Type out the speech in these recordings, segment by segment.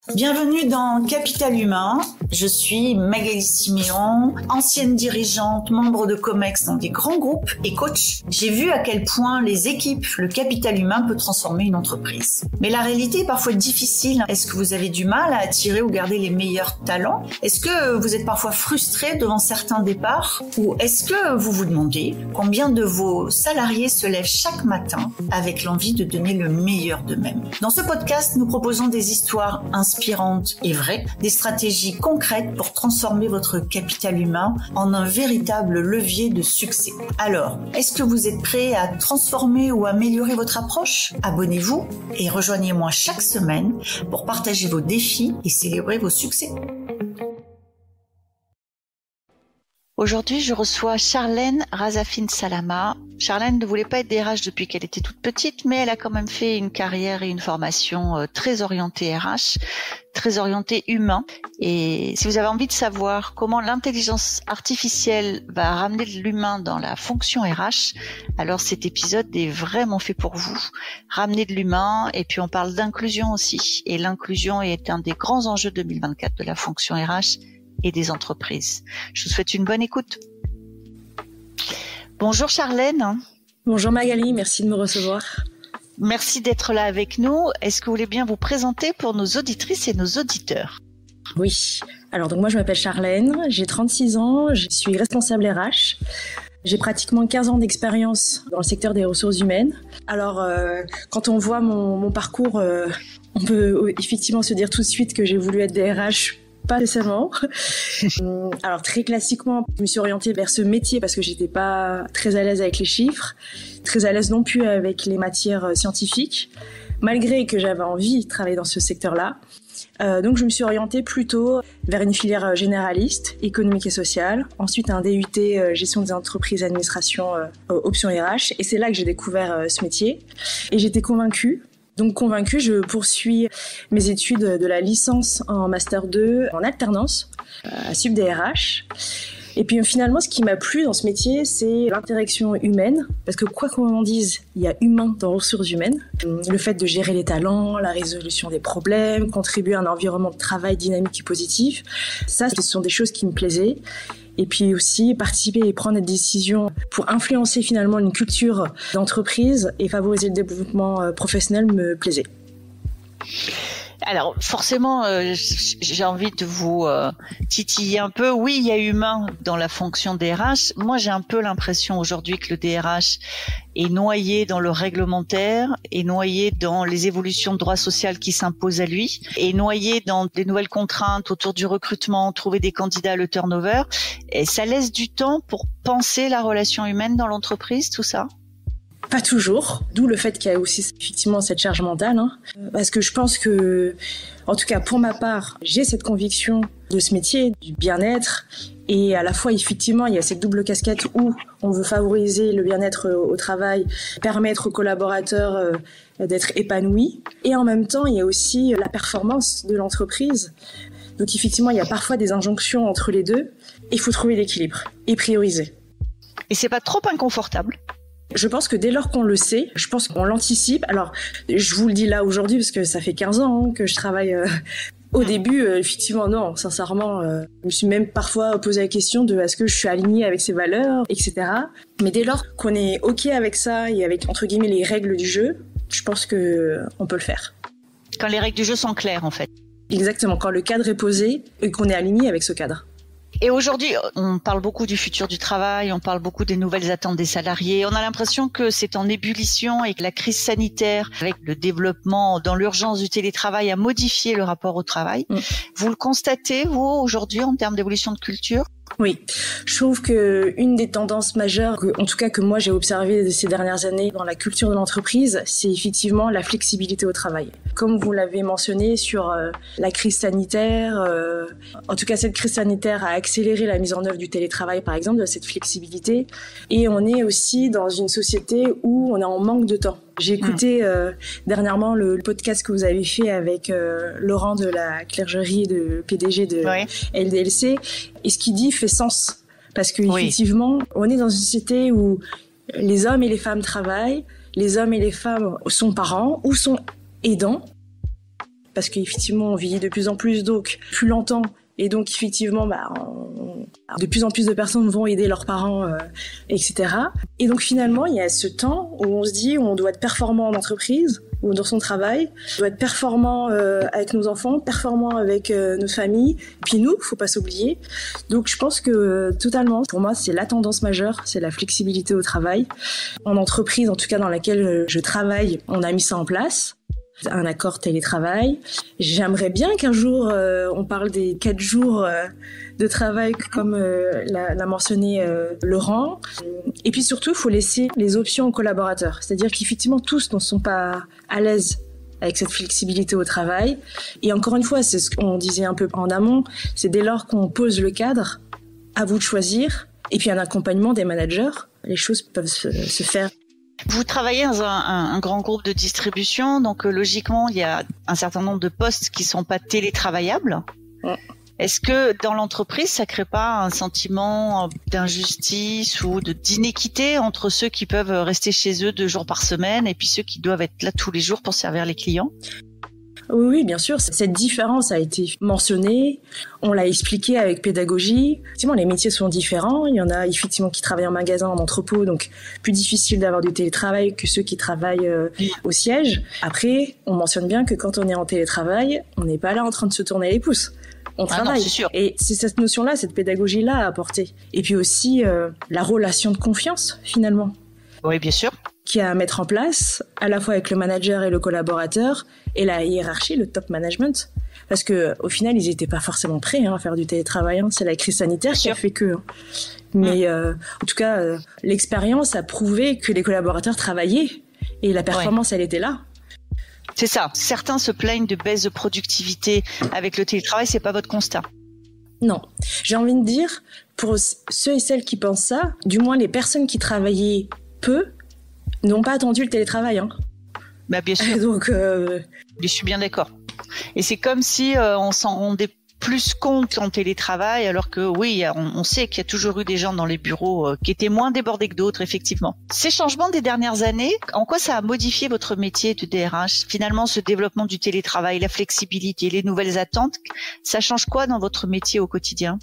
Bienvenue dans Capital Humain. Je suis Magali Siméon, ancienne dirigeante, membre de Comex dans des grands groupes et coach. J'ai vu à quel point les équipes, le capital humain peut transformer une entreprise. Mais la réalité est parfois difficile. Est-ce que vous avez du mal à attirer ou garder les meilleurs talents? Est-ce que vous êtes parfois frustré devant certains départs? Ou est-ce que vous vous demandez combien de vos salariés se lèvent chaque matin avec l'envie de donner le meilleur d'eux-mêmes? Dans ce podcast, nous proposons des histoires inspirantes et vraies, des stratégies concrètes pour transformer votre capital humain en un véritable levier de succès. Alors, est-ce que vous êtes prêt à transformer ou améliorer votre approche? Abonnez-vous et rejoignez-moi chaque semaine pour partager vos défis et célébrer vos succès. Aujourd'hui, je reçois Charlène Razafine-Salama. Charlène ne voulait pas être DRH depuis qu'elle était toute petite, mais elle a quand même fait une carrière et une formation très orientée RH, très orientée humain. Et si vous avez envie de savoir comment l'intelligence artificielle va ramener de l'humain dans la fonction RH, alors cet épisode est vraiment fait pour vous. Ramener de l'humain, et puis on parle d'inclusion aussi. Et l'inclusion est un des grands enjeux 2024 de la fonction RH et des entreprises. Je vous souhaite une bonne écoute. Bonjour Charlène. Bonjour Magali, merci de me recevoir. Merci d'être là avec nous. Est-ce que vous voulez bien vous présenter pour nos auditrices et nos auditeurs? Oui, alors donc moi je m'appelle Charlène, j'ai 36 ans, je suis responsable RH. J'ai pratiquement 15 ans d'expérience dans le secteur des ressources humaines. Alors, quand on voit mon parcours, on peut effectivement se dire tout de suite que j'ai voulu être DRH. Pas nécessairement. Alors très classiquement, je me suis orientée vers ce métier parce que j'étais pas très à l'aise avec les chiffres, très à l'aise non plus avec les matières scientifiques, malgré que j'avais envie de travailler dans ce secteur-là. Donc je me suis orientée plutôt vers une filière généraliste, économique et sociale, ensuite un DUT gestion des entreprises et administration option RH, et c'est là que j'ai découvert ce métier et j'étais convaincue. Donc convaincue, je poursuis mes études de la licence en Master 2 en alternance à SUP-DRH. Et puis finalement, ce qui m'a plu dans ce métier, c'est l'interaction humaine. Parce que quoi qu'on en dise, il y a humain dans ressources humaines. Le fait de gérer les talents, la résolution des problèmes, contribuer à un environnement de travail dynamique et positif. Ça, ce sont des choses qui me plaisaient. Et puis aussi participer et prendre des décisions pour influencer finalement une culture d'entreprise et favoriser le développement professionnel me plaisait. Alors forcément, j'ai envie de vous titiller un peu. Oui, il y a humain dans la fonction DRH. Moi, j'ai un peu l'impression aujourd'hui que le DRH est noyé dans le réglementaire, est noyé dans les évolutions de droit social qui s'imposent à lui, est noyé dans des nouvelles contraintes autour du recrutement, trouver des candidats, le turnover. Et ça laisse du temps pour penser la relation humaine dans l'entreprise, tout ça? Pas toujours, d'où le fait qu'il y a aussi effectivement cette charge mentale. Parce que je pense que, en tout cas pour ma part, j'ai cette conviction de ce métier, du bien-être, et à la fois effectivement il y a cette double casquette où on veut favoriser le bien-être au travail, permettre aux collaborateurs d'être épanouis, et en même temps il y a aussi la performance de l'entreprise. Donc effectivement il y a parfois des injonctions entre les deux, et il faut trouver l'équilibre et prioriser. Et c'est pas trop inconfortable? Je pense que dès lors qu'on le sait, je pense qu'on l'anticipe. Alors, je vous le dis là aujourd'hui parce que ça fait 15 ans que je travaille. Au début, effectivement, non, sincèrement, je me suis même parfois posé la question de est-ce que je suis alignée avec ces valeurs, etc. Mais dès lors qu'on est OK avec ça et avec, entre guillemets, les règles du jeu, je pense que on peut le faire. Quand les règles du jeu sont claires, en fait. Exactement, quand le cadre est posé et qu'on est aligné avec ce cadre. Et aujourd'hui, on parle beaucoup du futur du travail, on parle beaucoup des nouvelles attentes des salariés. On a l'impression que c'est en ébullition et que la crise sanitaire, avec le développement dans l'urgence du télétravail, a modifié le rapport au travail. Vous le constatez, vous, aujourd'hui, en termes d'évolution de culture? Oui, je trouve que une des tendances majeures, en tout cas que moi j'ai observé ces dernières années dans la culture de l'entreprise, c'est effectivement la flexibilité au travail. Comme vous l'avez mentionné sur la crise sanitaire, en tout cas cette crise sanitaire a accéléré la mise en œuvre du télétravail par exemple, de cette flexibilité, et on est aussi dans une société où on est en manque de temps. J'ai écouté dernièrement le podcast que vous avez fait avec Laurent de la Clergerie, de PDG de LDLC, et ce qu'il dit fait sens. Parce qu'effectivement, on est dans une société où les hommes et les femmes travaillent, les hommes et les femmes sont parents ou sont aidants. parce qu'effectivement, on vieillit de plus en plus, donc plus longtemps. Et donc, effectivement, de plus en plus de personnes vont aider leurs parents, etc. Et donc, finalement, il y a ce temps où on se dit on doit être performant en entreprise ou dans son travail, on doit être performant avec nos enfants, performant avec notre famille. Puis nous, faut pas s'oublier. Donc, je pense que totalement, pour moi, c'est la tendance majeure, c'est la flexibilité au travail. En entreprise, en tout cas dans laquelle je travaille, on a mis ça en place. Un accord télétravail. J'aimerais bien qu'un jour on parle des 4 jours de travail comme l'a mentionné Laurent. Et puis surtout, il faut laisser les options aux collaborateurs. C'est-à-dire qu'effectivement, tous ne sont pas à l'aise avec cette flexibilité au travail. Et encore une fois, c'est ce qu'on disait un peu en amont, c'est dès lors qu'on pose le cadre, à vous de choisir. Et puis un accompagnement des managers, les choses peuvent se faire. Vous travaillez dans un grand groupe de distribution, donc logiquement, il y a un certain nombre de postes qui sont pas télétravaillables. Ouais. Est-ce que dans l'entreprise, ça crée pas un sentiment d'injustice ou d'inéquité entre ceux qui peuvent rester chez eux 2 jours par semaine et puis ceux qui doivent être là tous les jours pour servir les clients ? Oui, bien sûr. Cette différence a été mentionnée. On l'a expliqué avec pédagogie. Effectivement, les métiers sont différents. Il y en a effectivement qui travaillent en magasin, en entrepôt, donc plus difficile d'avoir du télétravail que ceux qui travaillent au siège. Après, on mentionne bien que quand on est en télétravail, on n'est pas là en train de se tourner les pouces. On travaille. Non, c'est sûr. Et c'est cette notion-là, cette pédagogie-là à apporter. Et puis aussi la relation de confiance, finalement. Oui, bien sûr. Qui est à mettre en place, à la fois avec le manager et le collaborateur, et la hiérarchie, le top management. Parce que au final, ils n'étaient pas forcément prêts à faire du télétravail. C'est la crise sanitaire qui a fait que. Mais en tout cas, l'expérience a prouvé que les collaborateurs travaillaient et la performance, elle était là. C'est ça. Certains se plaignent de baisse de productivité avec le télétravail. C'est pas votre constat? Non. J'ai envie de dire, pour ceux et celles qui pensent ça, du moins les personnes qui travaillaient peu n'ont pas attendu le télétravail. Bah bien sûr. Donc, je suis bien d'accord. Et c'est comme si on s'en rendait plus compte en télétravail, alors que oui, on sait qu'il y a toujours eu des gens dans les bureaux qui étaient moins débordés que d'autres, effectivement. Ces changements des dernières années, en quoi ça a modifié votre métier de DRH? Finalement, ce développement du télétravail, la flexibilité, les nouvelles attentes, ça change quoi dans votre métier au quotidien?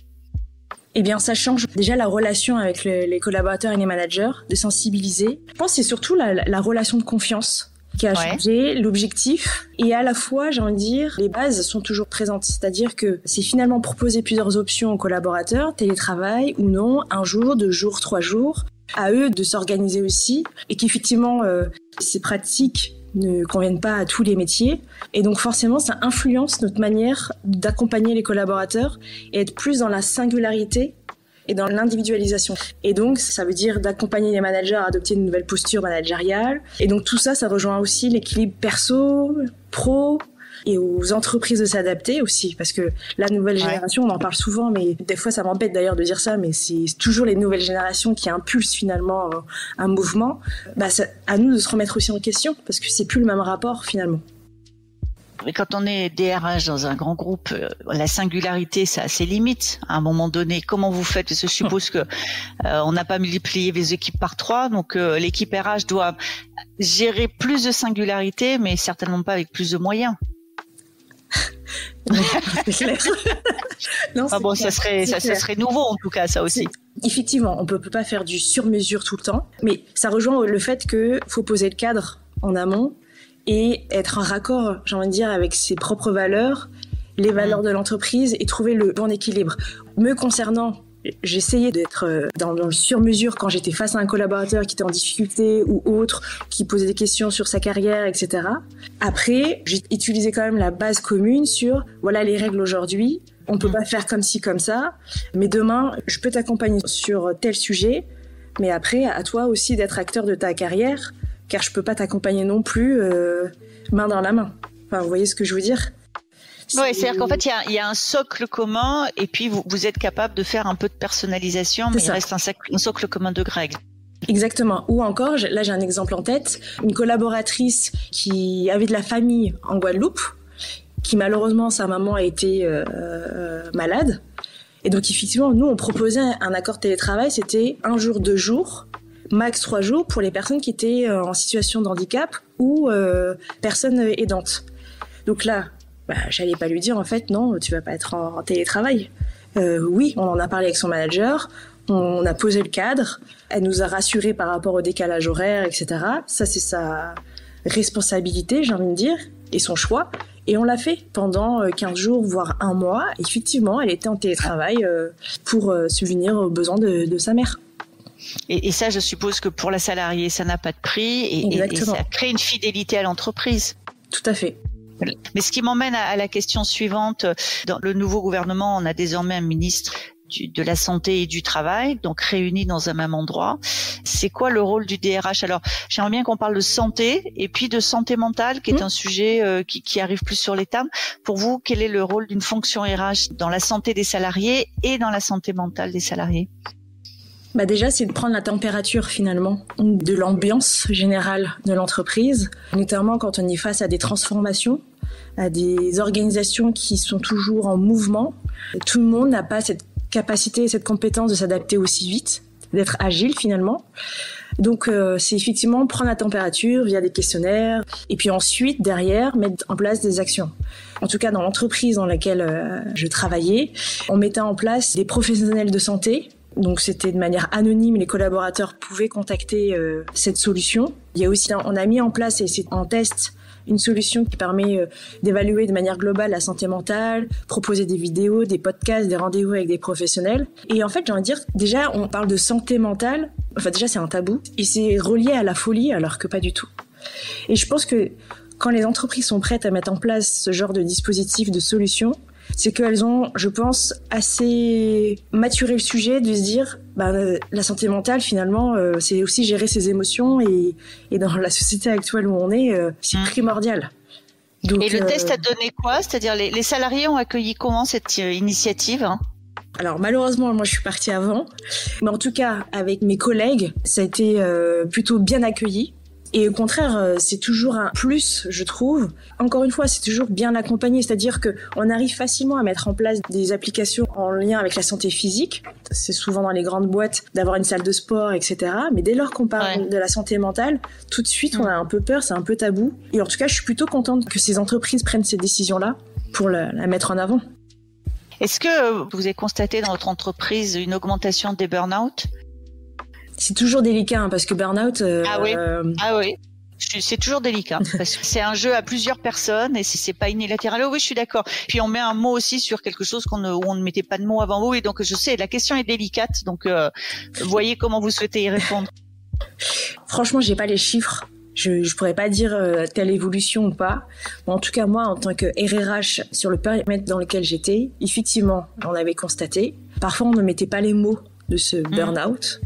Eh bien, ça change déjà la relation avec les collaborateurs et les managers, de sensibiliser. Je pense que c'est surtout la relation de confiance qui a changé, l'objectif. Et à la fois, j'ai envie de dire, les bases sont toujours présentes. C'est-à-dire que c'est finalement proposer plusieurs options aux collaborateurs, télétravail ou non, 1 jour, 2 jours, 3 jours, à eux de s'organiser aussi. Et qu'effectivement, ces pratiques ne conviennent pas à tous les métiers. Et donc forcément, ça influence notre manière d'accompagner les collaborateurs et être plus dans la singularité et dans l'individualisation. Et donc, ça veut dire d'accompagner les managers à adopter une nouvelle posture managériale. Et donc, tout ça, ça rejoint aussi l'équilibre perso, pro, et aux entreprises de s'adapter aussi. Parce que la nouvelle génération, on en parle souvent, mais des fois, ça m'embête d'ailleurs de dire ça, mais c'est toujours les nouvelles générations qui impulsent finalement un mouvement. Bah, c'est à nous de se remettre aussi en question, parce que c'est plus le même rapport finalement. Mais quand on est DRH dans un grand groupe, la singularité, ça a ses limites. À un moment donné, comment vous faites? Parce que je suppose que on n'a pas multiplié les équipes par 3, donc l'équipe RH doit gérer plus de singularité, mais certainement pas avec plus de moyens. C'est clair. Non, bon, ça serait nouveau en tout cas, ça aussi. Effectivement, on peut pas faire du sur-mesure tout le temps, mais ça rejoint le fait que faut poser le cadre en amont et être en raccord, j'ai envie de dire, avec ses propres valeurs, les valeurs de l'entreprise et trouver le bon équilibre. Me concernant, j'essayais d'être dans le sur-mesure quand j'étais face à un collaborateur qui était en difficulté ou autre, qui posait des questions sur sa carrière, etc. Après, j'ai utilisé quand même la base commune sur, voilà les règles aujourd'hui, on peut pas faire comme ci, comme ça, mais demain, je peux t'accompagner sur tel sujet, mais après, à toi aussi d'être acteur de ta carrière, car je peux pas t'accompagner non plus main dans la main. Enfin, vous voyez ce que je veux dire? Oui, c'est-à-dire qu'en fait, il y a un socle commun et puis vous êtes capable de faire un peu de personnalisation, mais il reste un socle commun de règles. Exactement. Ou encore, là j'ai un exemple en tête, une collaboratrice qui avait de la famille en Guadeloupe, qui malheureusement, sa maman a été malade. Et donc effectivement, nous, on proposait un accord télétravail, c'était 1 jour, 2 jours, max 3 jours pour les personnes qui étaient en situation de handicap ou personnes aidantes. Donc là, J'allais pas lui dire en fait non, tu vas pas être en télétravail. Oui, on en a parlé avec son manager, on a posé le cadre, elle nous a rassurés par rapport au décalage horaire, etc. Ça, c'est sa responsabilité, j'ai envie de dire, et son choix. Et on l'a fait pendant 15 jours, voire un mois. Effectivement, elle était en télétravail pour subvenir aux besoins de sa mère. Et ça, je suppose que pour la salariée, ça n'a pas de prix et ça crée une fidélité à l'entreprise. Tout à fait. Mais ce qui m'emmène à la question suivante. Dans le nouveau gouvernement, on a désormais un ministre de la santé et du travail, donc réunis dans un même endroit. C'est quoi le rôle du DRH? Alors, j'aimerais bien qu'on parle de santé et puis de santé mentale, qui est un sujet qui arrive plus sur les tables. Pour vous, quel est le rôle d'une fonction RH dans la santé des salariés et dans la santé mentale des salariés? Déjà, c'est de prendre la température finalement de l'ambiance générale de l'entreprise, notamment quand on est face à des transformations, à des organisations qui sont toujours en mouvement. Tout le monde n'a pas cette capacité et cette compétence de s'adapter aussi vite, d'être agile finalement. Donc c'est effectivement prendre la température via des questionnaires et puis ensuite derrière mettre en place des actions. En tout cas dans l'entreprise dans laquelle je travaillais, on mettait en place des professionnels de santé. Donc c'était de manière anonyme, les collaborateurs pouvaient contacter cette solution. Il y a aussi, on a mis en place et c'est en test une solution qui permet d'évaluer de manière globale la santé mentale, proposer des vidéos, des podcasts, des rendez-vous avec des professionnels. Et en fait, j'ai envie de dire, déjà, on parle de santé mentale. Enfin, déjà, c'est un tabou. Et c'est relié à la folie, alors que pas du tout. Et je pense que quand les entreprises sont prêtes à mettre en place ce genre de dispositif, de solution, c'est qu'elles ont, je pense, assez maturé le sujet de se dire la santé mentale, finalement, c'est aussi gérer ses émotions et dans la société actuelle où on est, c'est primordial. Donc, et le test a donné quoi? C'est-à-dire les salariés ont accueilli comment cette initiative? Alors malheureusement, moi je suis partie avant, mais en tout cas avec mes collègues, ça a été plutôt bien accueilli. Et au contraire, c'est toujours un plus, je trouve. Encore une fois, c'est toujours bien accompagné, c'est-à-dire que on arrive facilement à mettre en place des applications en lien avec la santé physique. C'est souvent dans les grandes boîtes d'avoir une salle de sport, etc. Mais dès lors qu'on parle de la santé mentale, tout de suite, on a un peu peur, c'est un peu tabou. Et en tout cas, je suis plutôt contente que ces entreprises prennent ces décisions-là pour la mettre en avant. Est-ce que vous avez constaté dans votre entreprise une augmentation des burn-out? C'est toujours délicat parce que burn-out. Ah oui. C'est toujours délicat parce que c'est un jeu à plusieurs personnes et c'est pas unilatéral. Oui, je suis d'accord. Puis on met un mot aussi sur quelque chose où on ne mettait pas de mots avant. Oui, donc je sais, la question est délicate. Donc voyez comment vous souhaitez y répondre. Franchement, j'ai pas les chiffres. Je pourrais pas dire telle évolution ou pas. Mais en tout cas, moi, en tant que RRH sur le périmètre dans lequel j'étais, effectivement, on avait constaté. Parfois, on ne mettait pas les mots de ce burn-out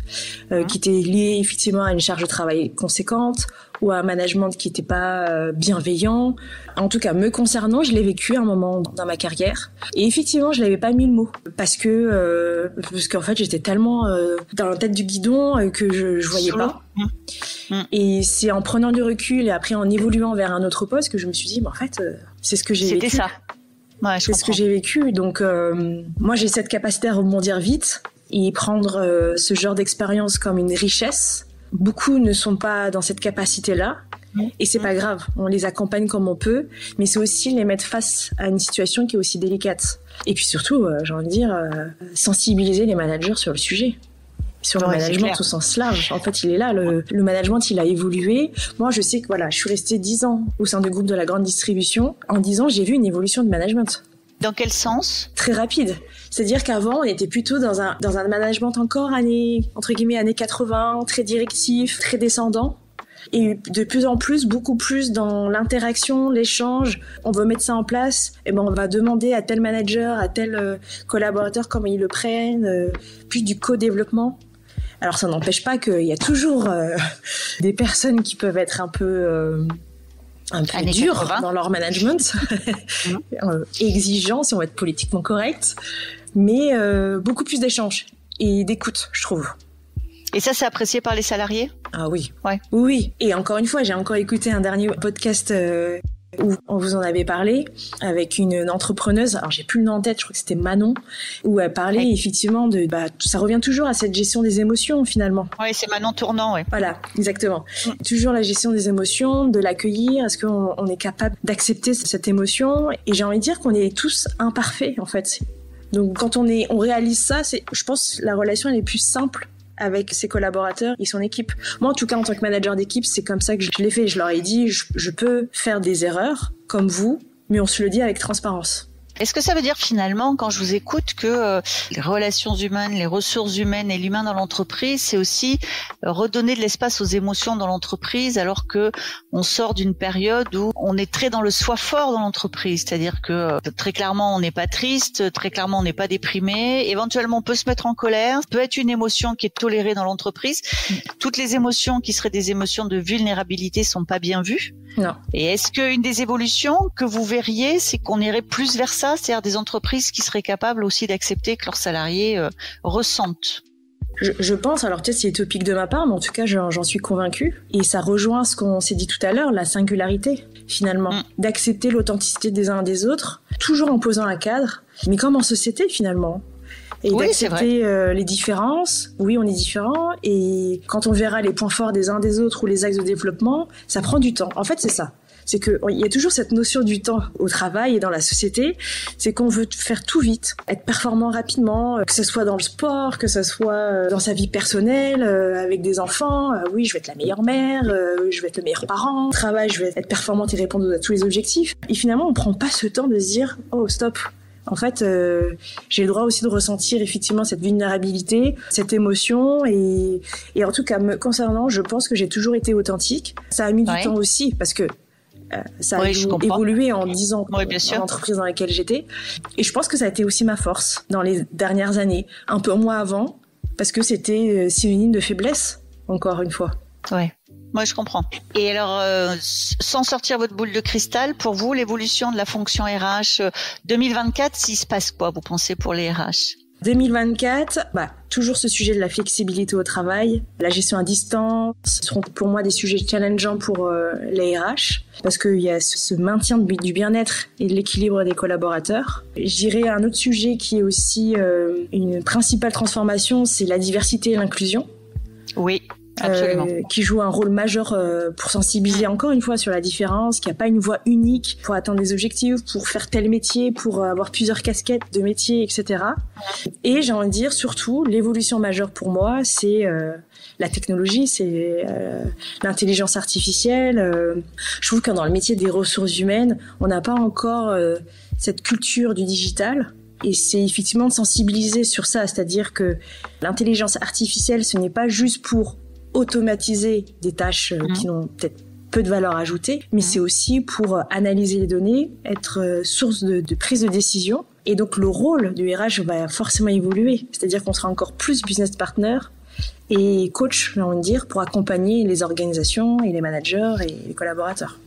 qui était lié effectivement à une charge de travail conséquente ou à un management qui n'était pas bienveillant. En tout cas, me concernant, je l'ai vécu à un moment dans ma carrière et effectivement, je l'avais pas mis le mot parce qu'en fait, j'étais tellement dans la tête du guidon que je voyais pas. Et c'est en prenant du recul et après en évoluant vers un autre poste que je me suis dit, mais en fait, c'est ce que j'ai vécu. C'était ça. Ouais, c'est ce que j'ai vécu. Donc, moi, j'ai cette capacité à rebondir vite et prendre ce genre d'expérience comme une richesse. Beaucoup ne sont pas dans cette capacité-là et c'est pas grave, on les accompagne comme on peut, mais c'est aussi les mettre face à une situation qui est aussi délicate. Et puis surtout, j'ai envie de dire, sensibiliser les managers sur le sujet, sur le management au sens large. En fait, il est là, le management, il a évolué. Moi, je sais que voilà, je suis restée 10 ans au sein du groupe de la grande distribution. En 10 ans, j'ai vu une évolution de management. Dans quel sens? Très rapide. C'est-à-dire qu'avant, on était plutôt dans un management encore entre guillemets, années 80, très directif, très descendant. Et de plus en plus, beaucoup plus dans l'interaction, l'échange. On veut mettre ça en place. Et on va demander à tel manager, à tel collaborateur comment ils le prennent. Puis du co-développement. Alors, ça n'empêche pas qu'il y a toujours des personnes qui peuvent être un peu dur dans leur management, exigeant si on veut être politiquement correct, mais beaucoup plus d'échanges et d'écoute, je trouve. Et ça, c'est apprécié par les salariés? Ah oui. Ouais. Oui. Et encore une fois, j'ai encore écouté un dernier podcast où on vous en avait parlé avec une entrepreneuse, alors j'ai plus le nom en tête, je crois que c'était Manon, où elle parlait effectivement de, ça revient toujours à cette gestion des émotions finalement. Oui, c'est Manon Tournant, oui. Voilà, exactement. Toujours la gestion des émotions, de l'accueillir, est-ce qu'on est capable d'accepter cette émotion? Et j'ai envie de dire qu'on est tous imparfaits en fait. Donc quand on réalise ça, je pense la relation elle est plus simple avec ses collaborateurs et son équipe. Moi, en tout cas, en tant que manager d'équipe, c'est comme ça que je l'ai fait. Je leur ai dit, je peux faire des erreurs, comme vous, mais on se le dit avec transparence. Est-ce que ça veut dire finalement, quand je vous écoute, que les relations humaines, les ressources humaines et l'humain dans l'entreprise, c'est aussi redonner de l'espace aux émotions dans l'entreprise, alors que on sort d'une période où on est très dans le soi fort dans l'entreprise, c'est-à-dire que très clairement on n'est pas triste, très clairement on n'est pas déprimé, éventuellement on peut se mettre en colère, peut être une émotion qui est tolérée dans l'entreprise. Toutes les émotions qui seraient des émotions de vulnérabilité sont pas bien vues. Non. Et est-ce qu'une des évolutions que vous verriez, c'est qu'on irait plus vers ça, c'est-à-dire des entreprises qui seraient capables aussi d'accepter que leurs salariés ressentent? Je pense, alors peut-être c'est utopique de ma part, mais en tout cas j'en suis convaincue. Et ça rejoint ce qu'on s'est dit tout à l'heure, la singularité finalement. D'accepter l'authenticité des uns et des autres, toujours en posant un cadre, mais comme en société finalement. Et oui, d'accepter les différences. Oui, on est différents. Et quand on verra les points forts des uns des autres ou les axes de développement, ça prend du temps. En fait, c'est ça. C'est qu'il y a toujours cette notion du temps au travail et dans la société. C'est qu'on veut faire tout vite, être performant rapidement, que ce soit dans le sport, que ce soit dans sa vie personnelle, avec des enfants. Oui, je vais être la meilleure mère, je vais être le meilleur parent. Au travail, je vais être performante et répondre à tous les objectifs. Et finalement, on prend pas ce temps de se dire « Oh, stop !» En fait, j'ai le droit aussi de ressentir effectivement cette vulnérabilité, cette émotion et en tout cas, me concernant, je pense que j'ai toujours été authentique. Ça a mis du temps aussi parce que ça a évolué en 10 ans dans l'entreprise dans laquelle j'étais. Et je pense que ça a été aussi ma force dans les dernières années. Un peu moins avant, parce que c'était synonyme de faiblesse, encore une fois. Ouais. Moi, je comprends. Et alors, sans sortir votre boule de cristal, pour vous, l'évolution de la fonction RH 2024, s'il se passe quoi, vous pensez, pour les RH? 2024, toujours ce sujet de la flexibilité au travail, la gestion à distance, ce seront pour moi des sujets challengeants pour les RH, parce qu'il y a ce maintien du bien-être et de l'équilibre des collaborateurs. Je dirais un autre sujet qui est aussi une principale transformation, c'est la diversité et l'inclusion. Oui. Absolument. Qui joue un rôle majeur pour sensibiliser encore une fois sur la différence, qu'il n'y a pas une voie unique pour atteindre des objectifs, pour faire tel métier, pour avoir plusieurs casquettes de métier, etc. Et j'ai envie de dire surtout, l'évolution majeure pour moi, c'est la technologie, c'est l'intelligence artificielle. Je trouve que dans le métier des ressources humaines, on n'a pas encore cette culture du digital. Et c'est effectivement de sensibiliser sur ça, c'est-à-dire que l'intelligence artificielle, ce n'est pas juste pour automatiser des tâches qui n'ont peut-être peu de valeur ajoutée, mais c'est aussi pour analyser les données, être source de prise de décision. Et donc le rôle du RH va forcément évoluer, c'est-à-dire qu'on sera encore plus business partner et coach, j'ai envie de dire, pour accompagner les organisations et les managers et les collaborateurs.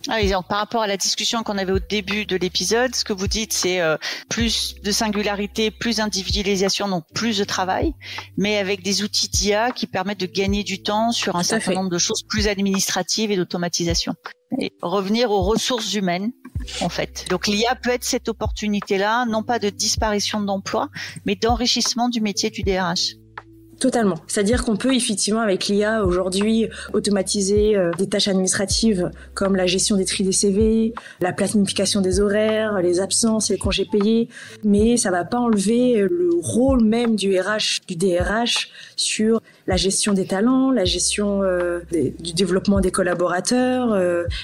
Ah, et donc, par rapport à la discussion qu'on avait au début de l'épisode, ce que vous dites, c'est plus de singularité, plus d'individualisation, donc plus de travail, mais avec des outils d'IA qui permettent de gagner du temps sur un certain nombre de choses plus administratives et d'automatisation. Et revenir aux ressources humaines, en fait. Donc l'IA peut être cette opportunité-là, non pas de disparition d'emplois, mais d'enrichissement du métier du DRH. Totalement. C'est-à-dire qu'on peut effectivement avec l'IA aujourd'hui automatiser des tâches administratives comme la gestion des tri des CV, la planification des horaires, les absences, les congés payés, mais ça va pas enlever le rôle même du RH, du DRH sur la gestion des talents, la gestion du développement des collaborateurs,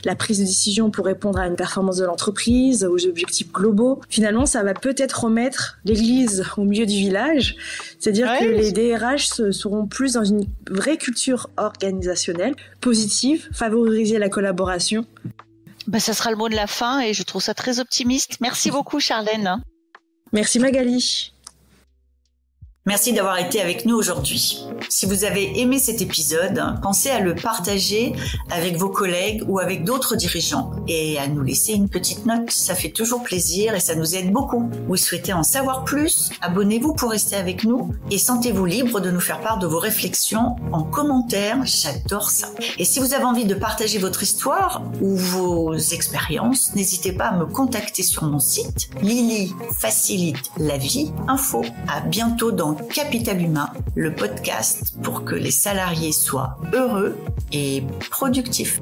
la prise de décision pour répondre à une performance de l'entreprise, aux objectifs globaux. Finalement, ça va peut-être remettre l'église au milieu du village, c'est-à-dire que les DRH seront plus dans une vraie culture organisationnelle, positive, favoriser la collaboration. Ça sera le mot de la fin et je trouve ça très optimiste. Merci beaucoup, Charlène. Merci Magali. Merci d'avoir été avec nous aujourd'hui. Si vous avez aimé cet épisode, pensez à le partager avec vos collègues ou avec d'autres dirigeants et à nous laisser une petite note. Ça fait toujours plaisir et ça nous aide beaucoup. Vous souhaitez en savoir plus? Abonnez-vous pour rester avec nous et sentez-vous libre de nous faire part de vos réflexions en commentaire. J'adore ça. Et si vous avez envie de partager votre histoire ou vos expériences, n'hésitez pas à me contacter sur mon site Lily facilite la vie info. À bientôt dans Capital Humain, le podcast pour que les salariés soient heureux et productifs.